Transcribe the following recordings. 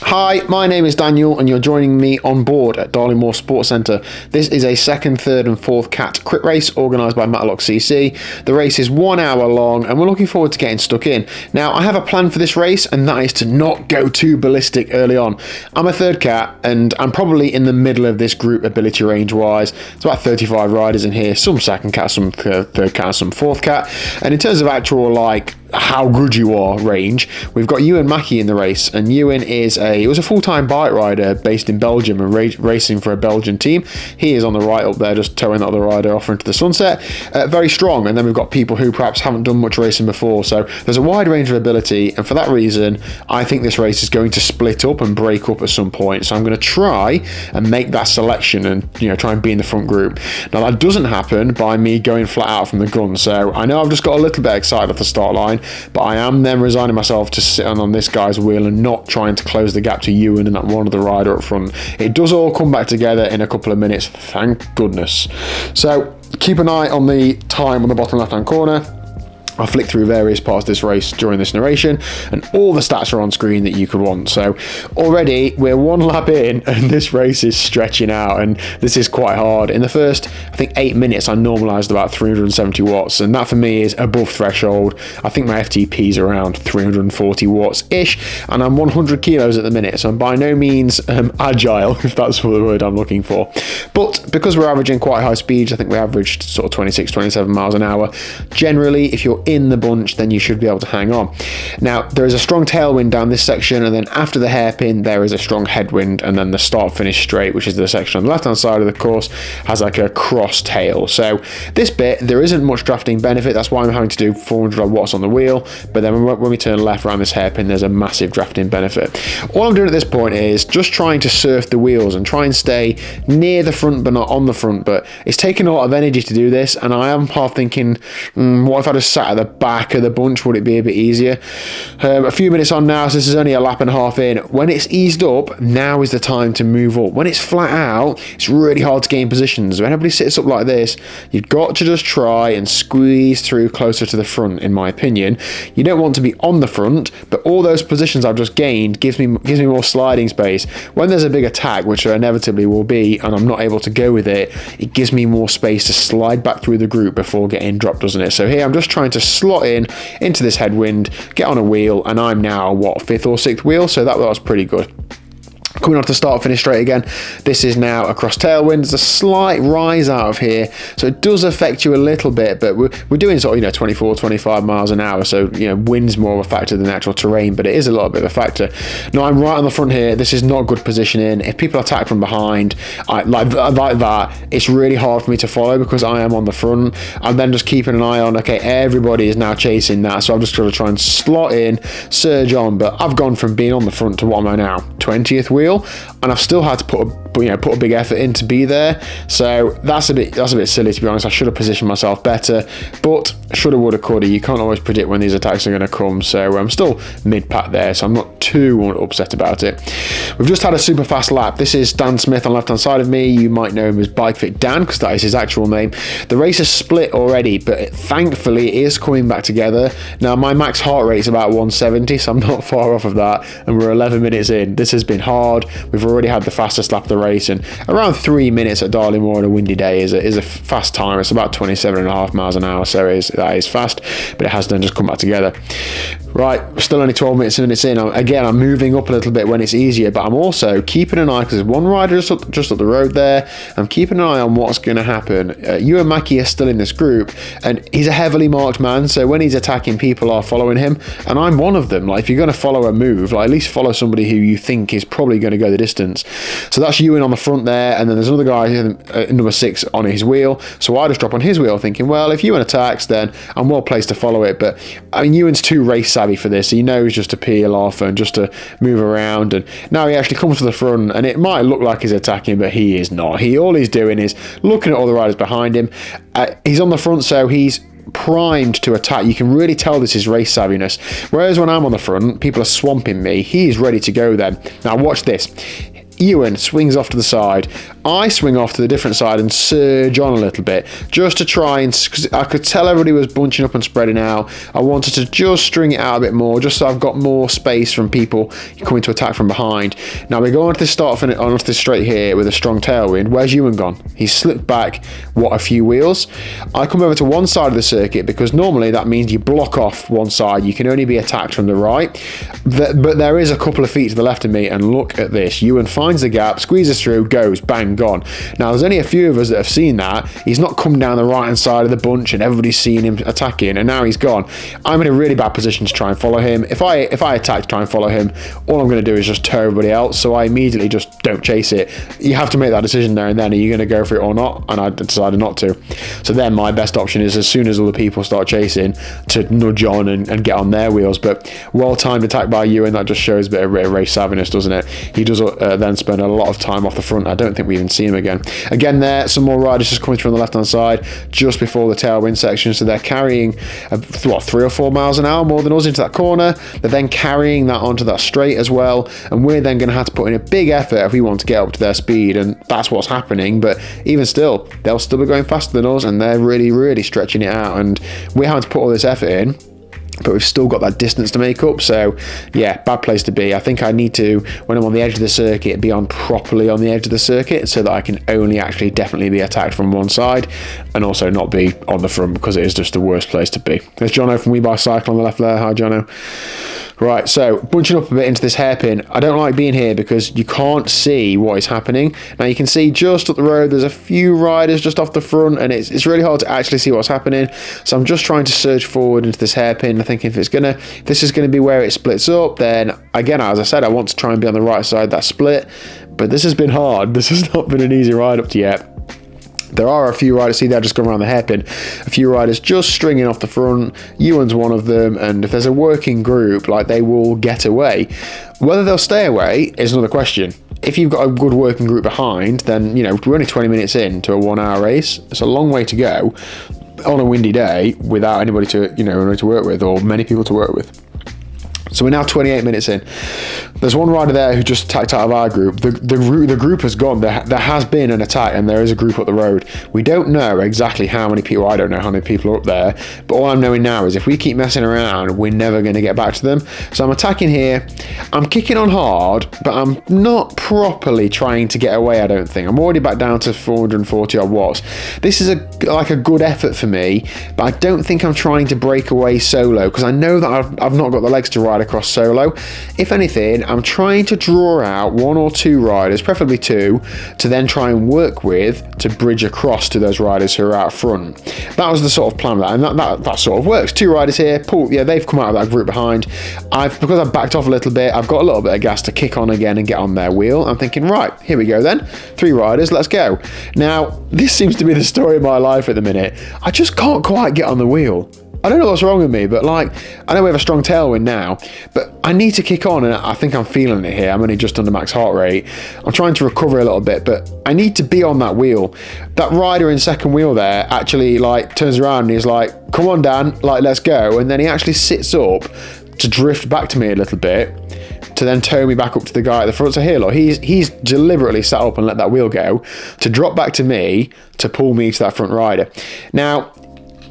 Hi, my name is Daniel and you're joining me on board at Darlingmoor Sports Centre. This is a second, third and fourth CAT crit race organised by Matlock CC. The race is 1 hour long and we're looking forward to getting stuck in. Now, I have a plan for this race and that is to not go too ballistic early on. I'm a third CAT and I'm probably in the middle of this group ability range wise. It's about 35 riders in here, some second CAT, some third CAT, some fourth CAT. And in terms of actual how good you are range, we've got Ewan Mackey in the race, and Ewan was a full-time bike rider based in Belgium and racing for a Belgian team. He is on the right up there, just towing that other rider off into the sunset. Very strong. And then we've got people who perhaps haven't done much racing before, so there's a wide range of ability, and for that reason I think this race is going to split up and break up at some point. So I'm going to try and make that selection and try and be in the front group. Now that doesn't happen by me going flat out from the gun, so I know I've just got a little bit excited at the start line, but I am then resigning myself to sitting on this guy's wheel and not trying to close the gap to Ewan and that one other rider up front. It does all come back together in a couple of minutes, thank goodness. So keep an eye on the time on the bottom left hand corner. I'll flick through various parts of this race during this narration and all the stats are on screen that you could want. So already we're one lap in and this race is stretching out and this is quite hard. In the first, I think 8 minutes, I normalized about 370 watts and that for me is above threshold. I think my FTP is around 340 watts-ish and I'm 100 kilos at the minute, so I'm by no means agile, if that's the word I'm looking for. But because we're averaging quite high speeds, I think we averaged sort of 26, 27 miles an hour. Generally, if you're in the bunch, then you should be able to hang on. Now, there is a strong tailwind down this section, and then after the hairpin, there is a strong headwind, and then the start-finish straight, which is the section on the left-hand side of the course, has like a cross tail. So this bit, there isn't much drafting benefit. That's why I'm having to do 400 watts on the wheel, but then when we turn left around this hairpin, there's a massive drafting benefit. All I'm doing at this point is just trying to surf the wheels and try and stay near the front, but not on the front, but it's taking a lot of energy to do this, and I am half thinking, what if I just sat at the back of the bunch? Would it be a bit easier? A few minutes on now, so this is only a lap and a half in. When it's eased up, now is the time to move up. When it's flat out, it's really hard to gain positions. When everybody sits up like this, you've got to just try and squeeze through closer to the front, in my opinion. You don't want to be on the front, but all those positions I've just gained gives me more sliding space. When there's a big attack, which there inevitably will be, and I'm not able to go with it, it gives me more space to slide back through the group before getting dropped, doesn't it? So here I'm just trying to slot into this headwind, get on a wheel, and I'm now what, 5th or 6th wheel, so that was pretty good. Coming off the start finish straight again, this is now across tailwind. There's a slight rise out of here, so it does affect you a little bit, but we're doing sort of 24, 25 miles an hour, so wind's more of a factor than the actual terrain, but it is a little bit of a factor. Now I'm right on the front here. This is not good positioning. If people attack from behind, like that, it's really hard for me to follow because I am on the front. I'm then just keeping an eye on, okay, everybody is now chasing that, so I'm just going to try and slot in, surge on, but I've gone from being on the front to what am I now, 20th wheel, and I've still had to put a big effort in to be there. So that's a bit silly, to be honest. I should have positioned myself better, but shoulda, woulda, coulda. You can't always predict when these attacks are going to come, so I'm still mid-pack there, so I'm not too upset about it. We've just had a super fast lap. This is Dan Smith on the left-hand side of me. You might know him as Bike Fit Dan, because that is his actual name. The race is split already, but thankfully it is coming back together. Now, my max heart rate is about 170, so I'm not far off of that, and we're 11 minutes in. This has been hard. We've already had the fastest lap of the race, and around 3 minutes at Darlingmoor on a windy day is a fast time. It's about 27.5 miles an hour, so that is fast, but it has then just come back together. Right, we're still only 12 minutes in. Again, I'm moving up a little bit when it's easier, but I'm also keeping an eye, because there's one rider just up the road there. I'm keeping an eye on what's going to happen. Ewan Mackey is still in this group, and he's a heavily marked man, so when he's attacking, people are following him, and I'm one of them. Like, if you're going to follow a move, at least follow somebody who you think is probably going to go the distance. So that's Ewan on the front there, and then there's another guy, number 6, on his wheel. So I just drop on his wheel thinking, well, if Ewan attacks, then I'm well placed to follow it. But I mean, Ewan's too race savvy for this. He knows just to peel off and just to move around, and now he actually comes to the front, and it might look like he's attacking, but he is not. All he's doing is looking at all the riders behind him. He's on the front, so he's primed to attack. You can really tell this is race savviness. Whereas when I'm on the front, people are swamping me. He's ready to go then. Now watch this. Ewan swings off to the side. I swing off to the different side and surge on a little bit, just to try and, because I could tell everybody was bunching up and spreading out. I wanted to just string it out a bit more, just so I've got more space from people coming to attack from behind. Now we go onto this onto this straight here with a strong tailwind. Where's Ewan gone? He's slipped back, what, a few wheels? I come over to one side of the circuit, because normally that means you block off one side. You can only be attacked from the right. But there is a couple of feet to the left of me, and look at this. Ewan finds the gap, squeezes through, goes, bang, gone. Now there's only a few of us that have seen that. He's not come down the right hand side of the bunch and everybody's seen him attacking, and now he's gone. I'm in a really bad position to try and follow him. If I attack to try and follow him, all I'm going to do is just tow everybody else, so I immediately just don't chase it. You have to make that decision there and then. Are you going to go for it or not? And I decided not to. So then my best option is, as soon as all the people start chasing, to nudge on and get on their wheels. But well-timed attack by Ewan, that just shows a bit of race savviness, doesn't it? He does then spend a lot of time off the front. I don't think we even see him again. Again there, some more riders just coming through on the left-hand side, just before the tailwind section, so they're carrying, what, 3 or 4 miles an hour more than us into that corner. They're then carrying that onto that straight as well, and we're then going to have to put in a big effort if we want to get up to their speed, and that's what's happening. But even still, they'll still be going faster than us, and they're really stretching it out, and we're having to put all this effort in, but we've still got that distance to make up. So yeah, bad place to be. I think I need to, when I'm on the edge of the circuit, be on properly on the edge of the circuit, so that I can only actually definitely be attacked from one side, and also not be on the front, because it is just the worst place to be. There's Jono from We Buy Cycle on the left there. Hi Jono. Right, so bunching up a bit into this hairpin. I don't like being here because you can't see what is happening. Now you can see just up the road there's a few riders just off the front, and it's really hard to actually see what's happening. So I'm just trying to surge forward into this hairpin, thinking if this is gonna be where it splits up, then again, as I said, I want to try and be on the right side of that split. But this has been hard. This has not been an easy ride up to yet. There are a few riders, see, they're just going around the hairpin. A few riders just stringing off the front. Ewan's one of them, and if there's a working group, like, they will get away. Whether they'll stay away is another question. If you've got a good working group behind, then, you know, we're only 20 minutes into a 1 hour race. It's a long way to go on a windy day without anybody to, you know, to work with, or many people to work with. So we're now 28 minutes in. There's one rider there who just attacked out of our group. The group has gone. There has been an attack, and there is a group up the road. We don't know exactly how many people. I don't know how many people are up there. But all I'm knowing now is if we keep messing around, we're never going to get back to them. So I'm attacking here. I'm kicking on hard, but I'm not properly trying to get away, I don't think. I'm already back down to 440 odd watts. This is like a good effort for me, but I don't think I'm trying to break away solo, because I know that I've not got the legs to ride across solo. If anything, I'm trying to draw out 1 or 2 riders, preferably 2, to then try and work with to bridge across to those riders who are out front. That was the sort of plan of that, and that sort of works. 2 riders here, pull, yeah, they've come out of that group behind. Because I've backed off a little bit, I've got a little bit of gas to kick on again and get on their wheel. I'm thinking, right, here we go then. 3 riders, let's go. Now, this seems to be the story of my life at the minute. I just can't quite get on the wheel. I don't know what's wrong with me, but like, I know we have a strong tailwind now, but I need to kick on, and I think I'm feeling it here. I'm only just under max heart rate. I'm trying to recover a little bit, but I need to be on that wheel. That rider in second wheel there actually like turns around and he's like, come on Dan, like, let's go. And then he actually sits up to drift back to me a little bit, to then tow me back up to the guy at the front. So here, look, he's deliberately sat up and let that wheel go to drop back to me to pull me to that front rider. Now,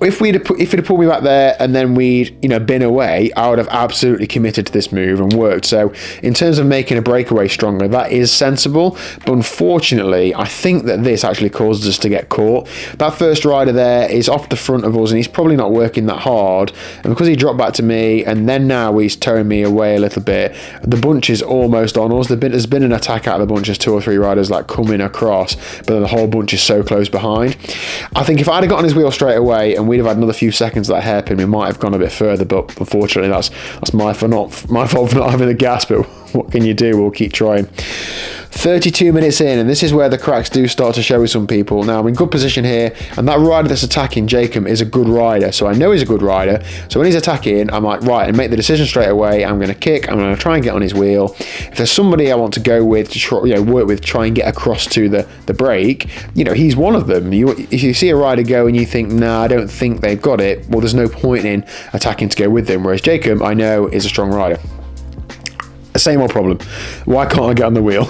if he'd have pulled me back there and then we'd, you know, been away, I would have absolutely committed to this move and worked. So in terms of making a breakaway stronger, that is sensible. But unfortunately, I think that this actually causes us to get caught. That first rider there is off the front of us, and he's probably not working that hard. And because he dropped back to me, and then now he's towing me away a little bit, the bunch is almost on us. There's been an attack out of the bunch. There's 2 or 3 riders like coming across, but then the whole bunch is so close behind. I think if I'd have got on his wheel straight away and we'd have had another few seconds of that hairpin, we might have gone a bit further, but unfortunately that's my fault for not having the gas, but what can you do? We'll keep trying. 32 minutes in, and this is where the cracks do start to show with some people. Now I'm in good position here, and that rider that's attacking, Jacob, is a good rider, so I know he's a good rider. So when he's attacking, I'm like, right, and make the decision straight away. I'm going to kick, I'm going to try and get on his wheel. If there's somebody I want to go with, to try, you know, work with, try and get across to the break, you know, he's one of them. If you see a rider go and you think, nah, I don't think they've got it, well, there's no point in attacking to go with them. Whereas Jacob, I know, is a strong rider. Same old problem. Why can't I get on the wheel?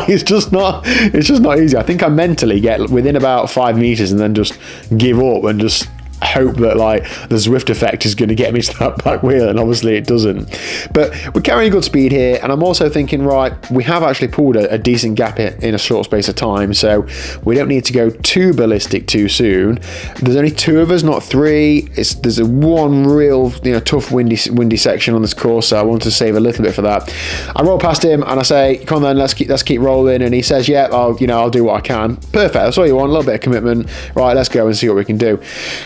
It's just not easy. I think I mentally get within about 5 meters and then just give up and just hope that like the Zwift effect is going to get me to that back wheel, and obviously it doesn't. But we're carrying good speed here, and I'm also thinking, right, we have actually pulled a decent gap in a short space of time, so we don't need to go too ballistic too soon. There's only 2 of us, not 3. There's a one real tough windy section on this course, so I want to save a little bit for that. I roll past him and I say, come on then, let's keep rolling, and he says, yeah, I'll do what I can. Perfect, that's all you want, a little bit of commitment. Right, let's go and see what we can do.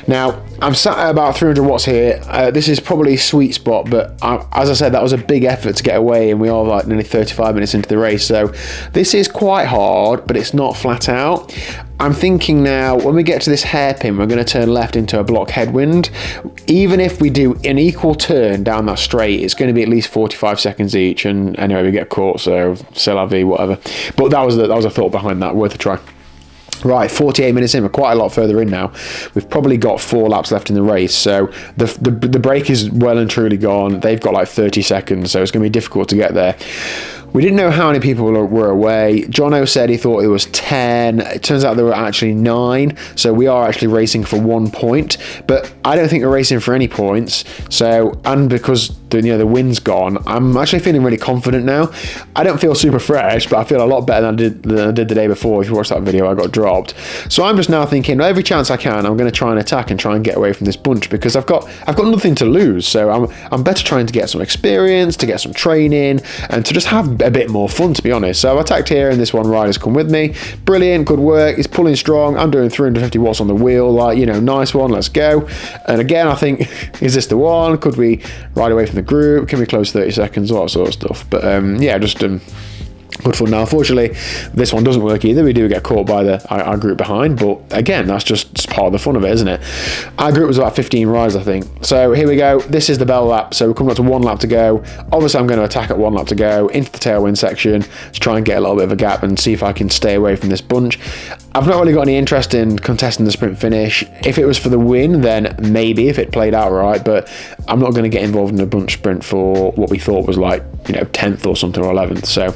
Now, I'm sat at about 300 watts here. This is probably a sweet spot, but as I said, that was a big effort to get away, and we are like nearly 35 minutes into the race, so this is quite hard, but it's not flat out. I'm thinking now, when we get to this hairpin, we're going to turn left into a block headwind. Even if we do an equal turn down that straight, it's going to be at least 45 seconds each, and anyway, we get caught, so c'est la vie, whatever. But that was a thought behind that, worth a try. Right, 48 minutes in, we're quite a lot further in now. We've probably got 4 laps left in the race, so the break is well and truly gone. They've got like 30 seconds, so it's going to be difficult to get there. We didn't know how many people were away. Jono said he thought it was 10. It turns out there were actually 9, so we are actually racing for 1 point, but I don't think we're racing for any points. So, and because the wind's gone, I'm actually feeling really confident now. I don't feel super fresh, but I feel a lot better than I did the day before. If you watched that video, I got dropped. So I'm just now thinking, every chance I can, I'm going to try and attack and try and get away from this bunch, because I've got nothing to lose. So I'm better trying to get some experience, to get some training, and to just have a bit more fun, to be honest. So I've attacked here, and this one rider's come with me. Brilliant, good work. He's pulling strong. I'm doing 350 watts on the wheel, like, nice one, let's go. And again, I think, is this the one? Could we ride away from the group? Can we close 30 seconds? All that sort of stuff. But yeah, just good fun. Now, unfortunately, this one doesn't work either. We do get caught by our group behind, but again, that's just part of the fun of it, isn't it? Our group was about 15 riders, I think. So here we go. This is the bell lap. So we're coming up to 1 lap to go. Obviously, I'm going to attack at 1 lap to go into the tailwind section to try and get a little bit of a gap and see if I can stay away from this bunch. I've not really got any interest in contesting the sprint finish. If it was for the win, then maybe, if it played out right, but I'm not going to get involved in a bunch sprint for what we thought was like, 10th or something, or 11th. So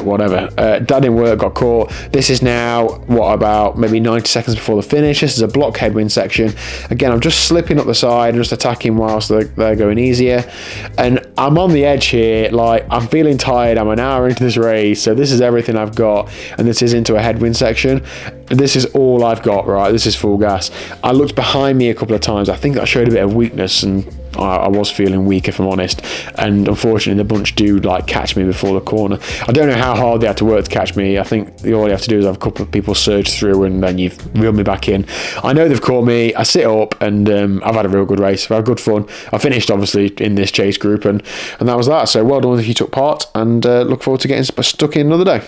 whatever. That didn't work, got caught. This is now, what, about maybe 90 seconds before the finish. This is a block headwind section. Again, I'm just slipping up the side and just attacking whilst they're going easier. And I'm on the edge here. Like, I'm feeling tired. I'm an hour into this race, so this is everything I've got. And this is into a headwind section. This is all I've got, right? This is full gas. I looked behind me a couple of times. I think that showed a bit of weakness, and I was feeling weak, if I'm honest, and unfortunately the bunch do like catch me before the corner. I don't know how hard they had to work to catch me. I think all you have to do is have a couple of people surge through, and then you've reeled me back in. I know they've caught me. I sit up, and I've had a real good race. I've had good fun. I finished obviously in this chase group, and that was that. So well done if you took part, and look forward to getting stuck in another day.